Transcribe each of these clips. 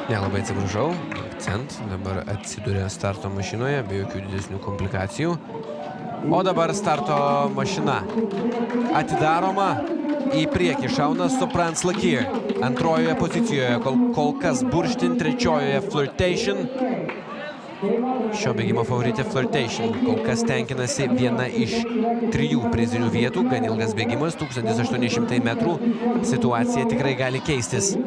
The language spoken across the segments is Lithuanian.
Nelabai atsiprašau. Akcent dabar atsiduria starto mašinoje be jokių didesnių komplikacijų. O dabar starto mašina atidaroma. Į priekį šauna Soprans Lakir. Antrojoje pozicijoje kol kas Burštin, trečiojoje Flirtation. Šio bėgimo favoritė Flirtation. Kol kas tenkinasi viena iš 3 prizinių vietų. Gan ilgas bėgimas, 1800 metrų. Situacija tikrai gali keistis.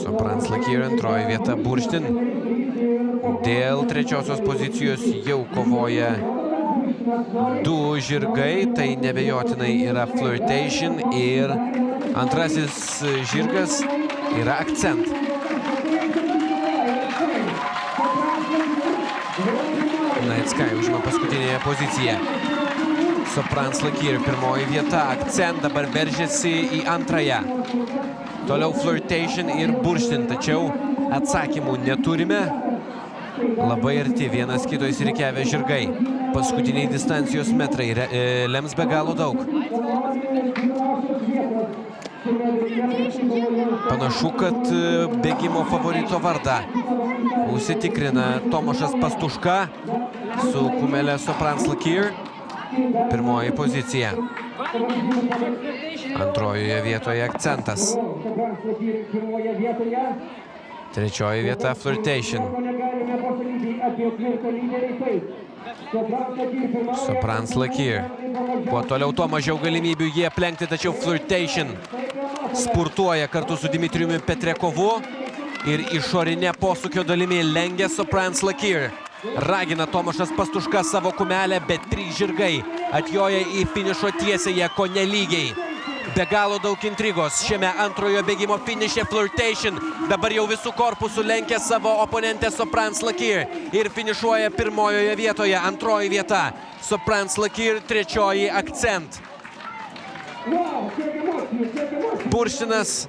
Soprans Lakir, antroji vieta Burštin. Dėl trečiosios pozicijos jau kovoja 2 žirgai. Tai nebejotinai yra Flirtation ir antrasis žirgas yra Akcent. Night Sky užima paskutinėje poziciją. Soprans Lakir pirmoji vieta. Akcent dabar veržiasi į antrąją. Toliau Flirtation ir Burštin. Tačiau atsakymų neturime. Labai arti vienas kito įsirikiavę žirgai. Paskutiniai distancijos metrai lems be galo daug. Panašu, kad bėgimo favorito vardą užsitikrina Tomašas Pastuška su kumele Soprans Lakir. Pirmoji pozicija. Antrojoje vietoje Akcentas. Trečioji vieta Flirtation. Soprans Lakir. Kuo toliau, tuo mažiau galimybių jie aplenkti, tačiau Flirtation spurtuoja kartu su Dmitrijumi Petrekovu ir išorinė posūkio dalimi lengia Soprans Lakir. Ragina Tomašas Pastuška savo kumelę, bet 3 žirgai atjoja į finišo tiesėje kone lygiai. Be galo daug intrigos šiame antrojo bėgimo finiše. Flirtation dabar jau visų korpusų lenkia savo oponentę Soprans Lakir ir finišuoja pirmojoje vietoje. Antroji vieta Soprans Lakir, trečioji Akcent. Burštinas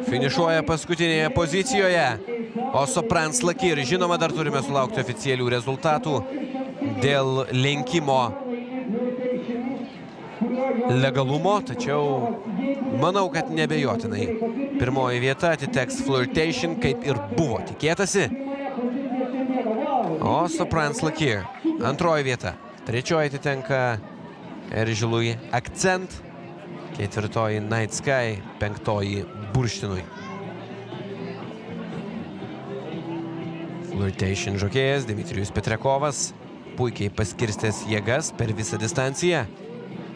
finišuoja paskutinėje pozicijoje, o Soprans Lakir, žinoma, dar turime sulaukti oficialių rezultatų dėl lenkimo legalumo, tačiau manau, kad nebejotinai pirmoji vieta atiteks Flirtation, kaip ir buvo tikėtasi. O Soprans Lakir antroji vieta. Trečioji atitenka Eržilui Akcent, ketvirtoji Night Sky, penktoji Burštinui. Flirtation žokėjas Dmitrijus Petrekovas puikiai paskirstęs jėgas per visą distanciją.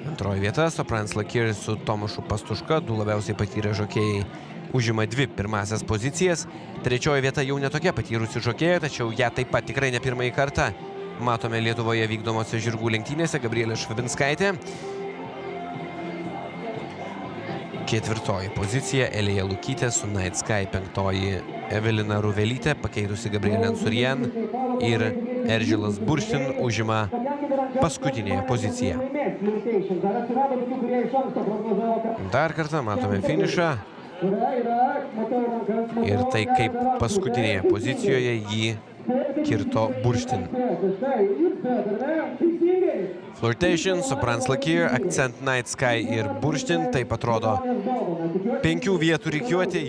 Antroji vieta Soprans Lakir su Tomašu Pastuška, 2 labiausiai patyrę žokėjai, užima 2 pirmasias pozicijas. Trečioji vieta jau netokia patyrusi žokėja, tačiau ją taip pat tikrai ne pirmąjį kartą matome Lietuvoje vykdomose žirgų lenktynėse, Gabrielė Švabinskaitė. Ketvirtoji pozicija Elija Lukytė su Night Sky, penktoji Evelina Ruvelytė, pakeitusi Gabrielę Ansurien, ir Eržilas Burštin užima paskutinėje poziciją. Dar kartą matome finišą ir tai, kaip paskutinėje pozicijoje jį kirto Burštin. Flirtation, Soprans Lakir, Akcent, Night Sky ir Burštin. Taip atrodo 5 vietų rikiuotė.